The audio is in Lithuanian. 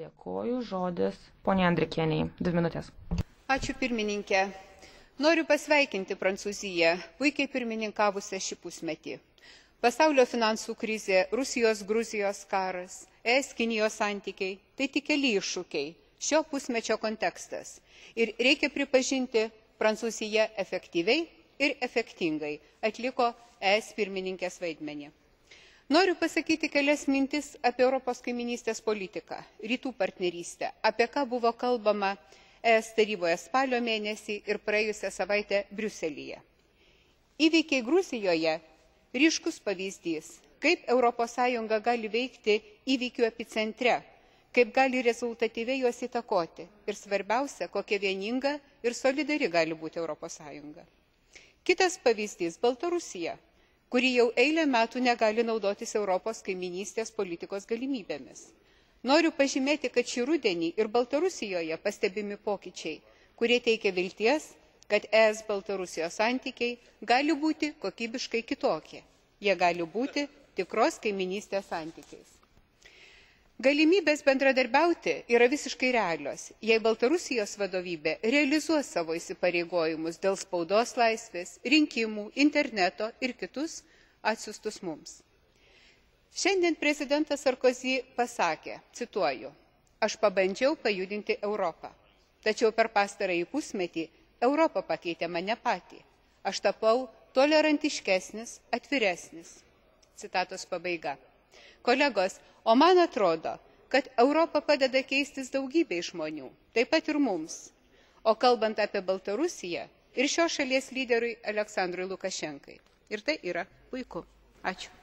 Dėkoju, žodis poniai Andrikienei. 2 minutės. Ačiū pirmininkė. Noriu pasveikinti Prancūziją, puikiai pirmininkavusią šį pusmetį. Pasaulio finansų krizė, Rusijos Gruzijos karas, ES-Kinijos santykiai – tai tik keli iššūkiai, šio pusmečio kontekstas. Ir reikia pripažinti, Prancūzija efektyviai ir efektingai atliko ES pirmininkės vaidmenį. Noriu pasakyti kelias mintis apie Europos kaimynystės politiką, rytų partnerystę, apie ką buvo kalbama ES taryboje spalio mėnesį ir praėjusią savaitę Briuselyje. Įvykiai Gruzijoje ryškus pavyzdys, kaip Europos Sąjunga gali veikti įvykių epicentre, kaip gali rezultatyviai juos įtakoti ir svarbiausia, kokia vieninga ir solidari gali būti Europos Sąjunga. Kitas pavyzdys – Baltarusija, kuri jau eilę metų negali naudotis Europos kaimynystės politikos galimybėmis. Noriu pažymėti, kad šį rudenį ir Baltarusijoje pastebimi pokyčiai, kurie teikia vilties, kad ES Baltarusijos santykiai gali būti kokybiškai kitokie. Jie gali būti tikros kaimynystės santykiais. Galimybės bendradarbiauti yra visiškai realios, jei Baltarusijos vadovybė realizuos savo įsipareigojimus dėl spaudos laisvės, rinkimų, interneto ir kitus atsiųstus mums. Šiandien prezidentas Sarkozy pasakė, cituoju, aš pabandžiau pajudinti Europą, tačiau per pastarąjį pusmetį Europa pakeitė mane patį. Aš tapau tolerantiškesnis, atviresnis. Citatos pabaiga. Kolegos, o man atrodo, kad Europa padeda keistis daugybei žmonių, taip pat ir mums. O kalbant apie Baltarusiją ir šios šalies lyderiui Aleksandrui Lukašenkai. Ir tai yra puiku. Ačiū.